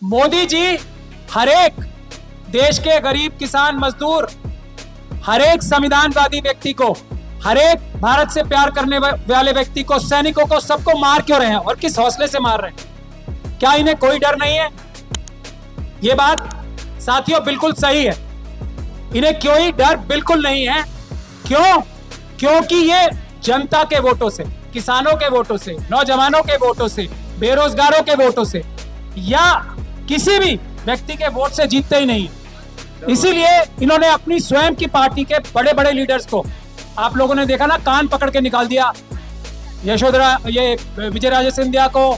मोदी जी हर एक देश के गरीब किसान मजदूर, हर एक संविधानवादी व्यक्ति को, हर एक भारत से प्यार करने वाले व्यक्ति को, सैनिकों को, सबको मार क्यों रहे हैं और किस हौसले से मार रहे हैं? क्या इन्हें कोई डर नहीं है? ये बात साथियों बिल्कुल सही है, इन्हें कोई डर बिल्कुल नहीं है। क्यों? क्योंकि ये जनता के वोटों से, किसानों के वोटों से, नौजवानों के वोटों से, बेरोजगारों के वोटों से या किसी भी व्यक्ति के वोट से जीतते ही नहीं। इसीलिए इन्होंने अपनी स्वयं की पार्टी के बड़े बड़े लीडर्स को, आप लोगों ने देखा ना, कान पकड़ के निकाल दिया। यशोधरा, ये विजयराजे सिंधिया को,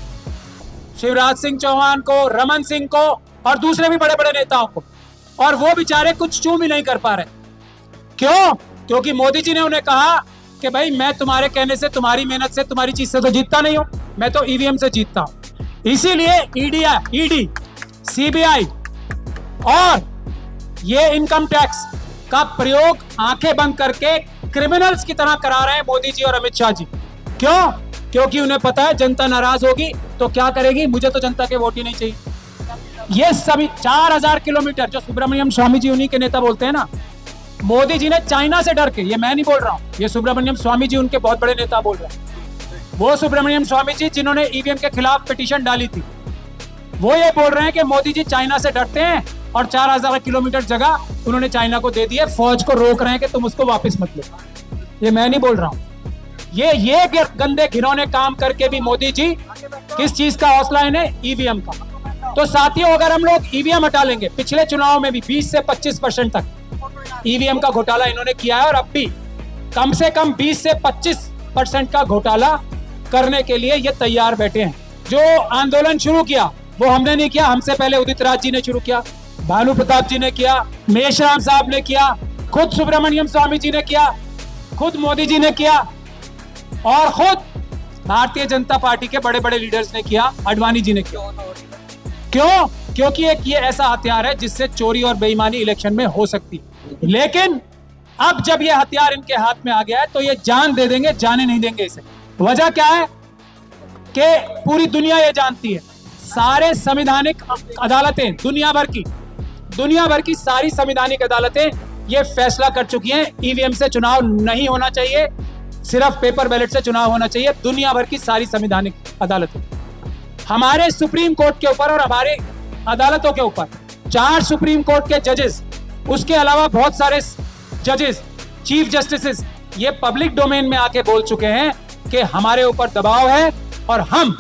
शिवराज सिंह चौहान को, रमन सिंह को और दूसरे भी बड़े बड़े नेताओं को, और वो बेचारे कुछ चूम ही नहीं कर पा रहे। क्यों? क्योंकि मोदी जी ने उन्हें कहा कि भाई मैं तुम्हारे कहने से, तुम्हारी मेहनत से, तुम्हारी चीज से तो जीतता नहीं हूं, मैं तो ईवीएम से जीतता हूं। इसीलिए ईडी, सीबीआई और ये इनकम टैक्स का प्रयोग आंखें बंद करके क्रिमिनल्स की तरह करा रहे हैं मोदी जी और अमित शाह जी। क्यों? क्योंकि उन्हें पता है जनता नाराज होगी तो क्या करेगी, मुझे तो जनता के वोट ही नहीं चाहिए। ये सभी 4000 किलोमीटर, जो सुब्रमण्यम स्वामी जी उन्हीं के नेता बोलते हैं ना, मोदी जी ने चाइना से डर के, ये मैं नहीं बोल रहा हूं, ये सुब्रमण्यम स्वामी जी उनके बहुत बड़े नेता बोल रहे हैं। वो सुब्रमण्यम स्वामी जी जिन्होंने ईवीएम के खिलाफ पिटीशन डाली थी, वो ये बोल रहे हैं कि मोदी जी चाइना से डरते हैं और 4000 किलोमीटर जगह उन्होंने चाइना को दे दिए, फौज को रोक रहे हैं कि तुम उसको वापस मत लो। ये मैं नहीं बोल रहा हूं, ये गंदे घिनौने काम करके भी मोदी जी किस चीज का हौसला है? ईवीएम का। तो साथियों, अगर हम लोग ईवीएम हटा लेंगे, पिछले चुनाव में भी 20 से 25% तक ईवीएम का घोटाला इन्होंने किया है और अब भी कम से कम 20 से 25% का घोटाला करने के लिए ये तैयार बैठे हैं। जो आंदोलन शुरू किया वो हमने नहीं किया, हमसे पहले उदित राज जी ने शुरू किया, भानु प्रताप जी ने किया, मेशराम साहब ने किया, खुद सुब्रमण्यम स्वामी जी ने किया, खुद मोदी जी ने किया और खुद भारतीय जनता पार्टी के बड़े बड़े लीडर्स ने किया, आडवाणी जी ने किया। क्यों? क्योंकि एक ये ऐसा हथियार है जिससे चोरी और बेईमानी इलेक्शन में हो सकती है। लेकिन अब जब ये हथियार इनके हाथ में आ गया है तो ये जान दे देंगे, जाने नहीं देंगे इसे। वजह क्या है कि पूरी दुनिया ये जानती है, सारे संवैधानिक अदालतें, दुनिया भर की सारी संवैधानिक अदालतें ये फैसला कर चुकी हैं, ईवीएम से चुनाव नहीं होना चाहिए, सिर्फ पेपर बैलेट से चुनाव होना चाहिए। दुनिया भर की सारी संवैधानिक अदालतें, हमारे सुप्रीम कोर्ट के ऊपर और हमारे अदालतों के ऊपर 4 सुप्रीम कोर्ट के जजेस, उसके अलावा बहुत सारे जजेस, चीफ जस्टिस, ये पब्लिक डोमेन में आके बोल चुके हैं कि हमारे ऊपर दबाव है और हम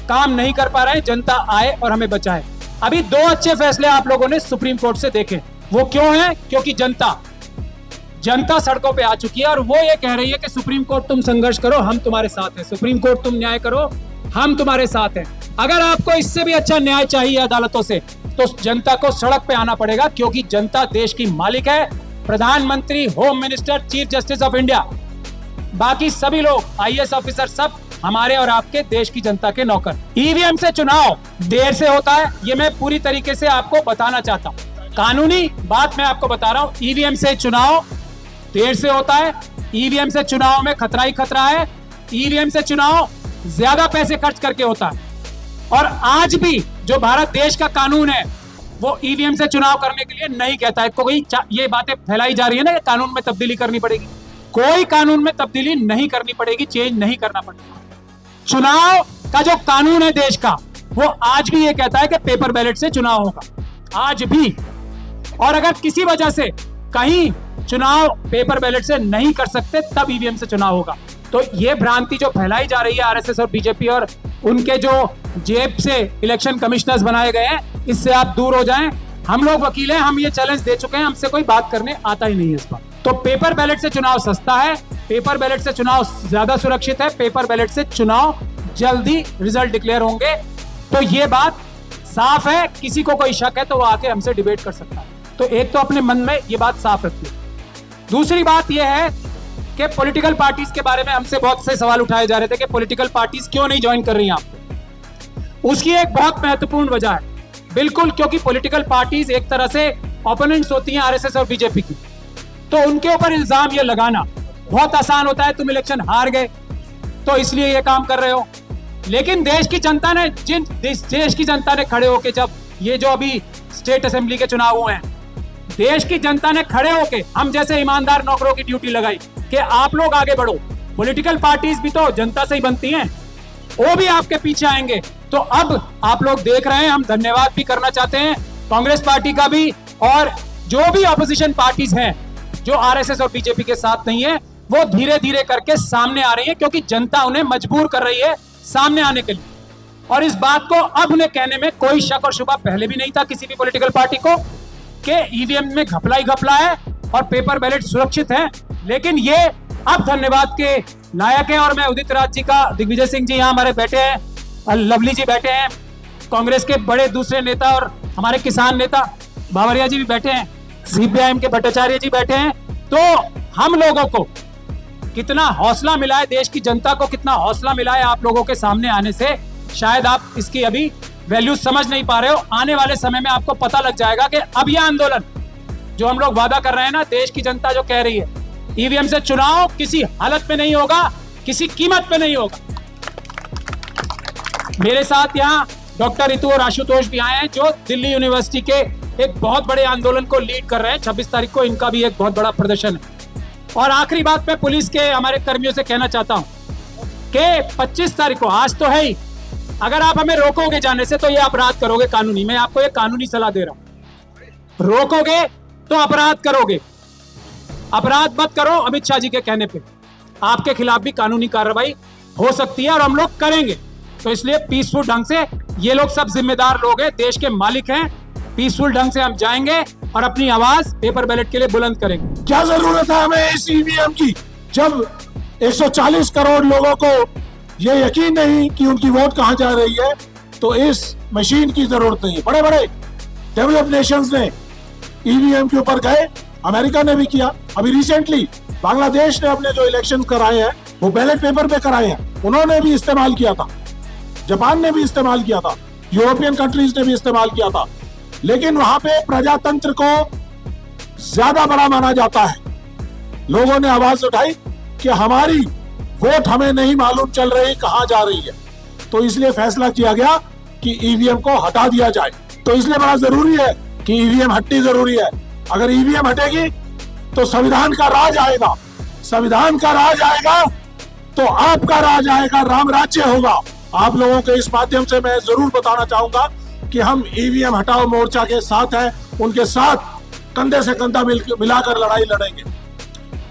काम नहीं कर पा रहे हैं, जनता आए और हमें बचाए। अभी 2 अच्छे फैसले आप लोगों ने सुप्रीम कोर्ट से देखे। वो क्यों है? क्योंकि जनता सड़कों पे आ चुकी है और वो ये कह रही है कि सुप्रीम कोर्ट तुम संघर्ष करो, हम तुम्हारे साथ हैं, सुप्रीम कोर्ट तुम न्याय करो, हम तुम्हारे साथ हैं। अगर आपको इससे भी अच्छा न्याय चाहिए अदालतों से तो जनता को सड़क पे आना पड़ेगा, क्योंकि जनता देश की मालिक है। प्रधानमंत्री, home minister, chief justice of India, बाकी सभी लोग, आईएएस ऑफिसर, सब हमारे और आपके देश की जनता के नौकर। ईवीएम से चुनाव देर से होता है, ये मैं पूरी तरीके से आपको बताना चाहता हूँ। कानूनी बात मैं आपको बता रहा हूँ, ईवीएम से चुनाव देर से होता है, ईवीएम से चुनाव में खतरा ही खतरा है, ईवीएम से चुनाव ज्यादा पैसे खर्च करके होता है। और आज भी जो भारत देश का कानून है वो ईवीएम से चुनाव करने के लिए नहीं कहता है। कोई ये बातें फैलाई जा रही है ना कि कानून में तब्दीली करनी पड़ेगी, कोई कानून में तब्दीली नहीं करनी पड़ेगी, चेंज नहीं करना पड़ेगा। चुनाव का जो कानून है देश का, वो आज भी ये कहता है कि पेपर बैलेट से चुनाव होगा, आज भी। और अगर किसी वजह से कहीं चुनाव पेपर बैलेट से नहीं कर सकते तब ईवीएम से चुनाव होगा। तो ये भ्रांति जो फैलाई जा रही है आरएसएस और बीजेपी और उनके जो जेब से इलेक्शन कमिश्नर्स बनाए गए हैं, इससे आप दूर हो जाएं। हम लोग वकील हैं, हम ये चैलेंज दे चुके हैं, हमसे कोई बात करने आता ही नहीं है इस बात। तो पेपर बैलेट से चुनाव सस्ता है, पेपर बैलेट से चुनाव ज्यादा सुरक्षित है, पेपर बैलेट से चुनाव जल्दी रिजल्ट डिक्लेयर होंगे। तो ये बात साफ है, किसी को कोई शक है तो वो आके हमसे डिबेट कर सकता है। तो एक तो अपने मन में ये बात साफ रखिए। दूसरी बात यह है कि पॉलिटिकल पार्टीज के बारे में हमसे बहुत से सवाल उठाए जा रहे थे कि पॉलिटिकल पार्टीज क्यों नहीं ज्वाइन कर रही हैं आपको। उसकी एक बहुत महत्वपूर्ण वजह है, बिल्कुल, क्योंकि पॉलिटिकल पार्टीज एक तरह से ओपोनेंट्स होती हैं आरएसएस और बीजेपी की, तो उनके ऊपर इल्जाम ये लगाना बहुत आसान होता है, तुम इलेक्शन हार गए तो इसलिए ये काम कर रहे हो। लेकिन देश की जनता ने खड़े होकर जब ये जो अभी स्टेट असेंबली के चुनाव हुए हैं, देश की जनता ने खड़े होके हम जैसे ईमानदार नौकरों की ड्यूटी लगाई कि आप लोग आगे बढ़ो। पॉलिटिकल पार्टीज भी तो जनता से ही बनती हैं, वो भी आपके पीछे आएंगे। तो अब आप लोग देख रहे हैं, हम धन्यवाद भी करना चाहते हैं कांग्रेस पार्टी का भी, और जो भी ऑपोजिशन पार्टीज हैं जो आरएसएस और बीजेपी के साथ नहीं है, वो धीरे धीरे करके सामने आ रही है, क्योंकि जनता उन्हें मजबूर कर रही है सामने आने के लिए। और इस बात को अब उन्हें कहने में कोई शक और शुबा पहले भी नहीं था किसी भी पॉलिटिकल पार्टी को कि ईवीएम में घपला ही घपला है और पेपर बैलेट सुरक्षित है। लेकिन ये अब धन्यवाद के नायक है। और मैं उदित राज जी का, दिग्विजय सिंह जी यहाँ हमारे बैठे हैं, लवली जी बैठे हैं, कांग्रेस के बड़े दूसरे नेता और हमारे किसान नेता बावरिया जी भी बैठे हैं, सीपीआईएम के भट्टाचार्य जी बैठे हैं। तो हम लोगों को कितना हौसला मिला है, देश की जनता को कितना हौसला मिला है आप लोगों के सामने आने से, शायद आप इसकी अभी वैल्यू समझ नहीं पा रहे हो। आने वाले समय में आपको पता लग जाएगा कि अब यह आंदोलन जो हम लोग वादा कर रहे हैं ना, देश की जनता जो कह रही है ईवीएम से चुनाव किसी हालत में नहीं होगा, किसी कीमत पे नहीं होगा। मेरे साथ यहाँ डॉक्टर रितु और आशुतोष भी आए हैं जो दिल्ली यूनिवर्सिटी के एक बहुत बड़े आंदोलन को लीड कर रहे हैं। 26 तारीख को इनका भी एक बहुत बड़ा प्रदर्शन है। और आखिरी बात मैं पुलिस के हमारे कर्मियों से कहना चाहता हूं कि 25 तारीख को, आज तो है ही, अगर आप हमें रोकोगे जाने से तो ये अपराध करोगे कानूनी। मैं आपको ये कानूनी सलाह दे रहा हूं, रोकोगे तो अपराध करोगे। अपराध मत करो, अमित शाह जी के कहने पे आपके खिलाफ भी कानूनी कार्रवाई हो सकती है और हम लोग करेंगे। तो इसलिए पीसफुल ढंग से, ये लोग सब जिम्मेदार लोग हैं, देश के मालिक हैं, पीसफुल ढंग से हम जाएंगे और अपनी आवाज पेपर बैलेट के लिए बुलंद करेंगे। क्या जरूरत है हमें इस ईवीएम की, जब 140 करोड़ लोगों को ये यकीन नहीं कि उनकी वोट कहां जा रही है, तो इस मशीन की जरूरत नहीं है। बड़े बड़े डेवलप नेशंस ने ईवीएम के ऊपर गए, अमेरिका ने भी किया, अभी रिसेंटली बांग्लादेश ने अपने जो इलेक्शन कराए हैं वो बैलेट पेपर पे कराए हैं, उन्होंने भी इस्तेमाल किया था, जापान ने भी इस्तेमाल किया था, यूरोपियन कंट्रीज ने भी इस्तेमाल किया था। लेकिन वहां पे प्रजातंत्र को ज्यादा बड़ा माना जाता है। लोगों ने आवाज उठाई कि हमारी वोट हमें नहीं मालूम चल रही कहां जा रही है, तो इसलिए फैसला किया गया कि ईवीएम को हटा दिया जाए। तो इसलिए बड़ा जरूरी है कि ईवीएम हटनी जरूरी है। अगर ईवीएम हटेगी तो संविधान का राज आएगा, संविधान का राज आएगा तो आपका राज आएगा, राम राज्य होगा। आप लोगों के इस माध्यम से मैं जरूर बताना चाहूंगा कि हम ईवीएम हटाओ मोर्चा के साथ हैं, उनके साथ कंधे से कंधा मिलाकर लड़ाई लड़ेंगे।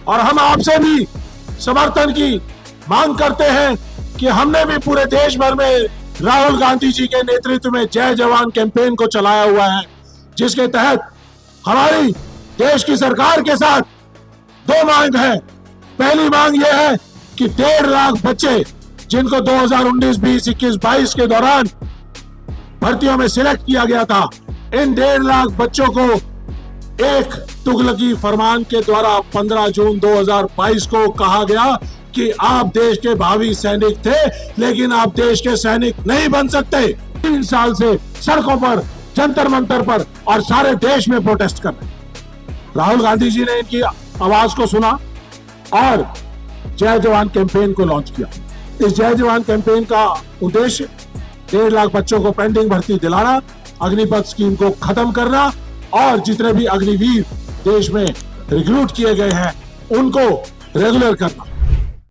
और हम आपसे भी समर्थन की मांग करते हैं कि हमने भी पूरे देश भर में राहुल गांधी जी के नेतृत्व में जय जवान कैंपेन को चलाया हुआ है, जिसके तहत हमारी देश की सरकार के साथ 2 मांग है। पहली मांग यह है कि 1.5 लाख बच्चे जिनको 2019, 20, 21, 22 के दौरान भर्तियों में सिलेक्ट किया गया था, इन 1.5 लाख बच्चों को एक तुगलकी फरमान के द्वारा 15 जून 2022 को कहा गया कि आप देश के भावी सैनिक थे, लेकिन आप देश के सैनिक नहीं बन सकते। 3 साल से सड़कों पर, जंतर मंतर पर और सारे देश में प्रोटेस्ट कर रहे हैं। राहुल गांधी जी ने इनकी आवाज को सुना और जय जवान कैंपेन को लॉन्च किया। इस जय जवान कैंपेन का उद्देश्य 1.5 लाख बच्चों को पेंडिंग भर्ती दिलाना, अग्निपथ स्कीम को खत्म करना और जितने भी अग्निवीर देश में रिक्रूट किए गए हैं उनको रेगुलर करना।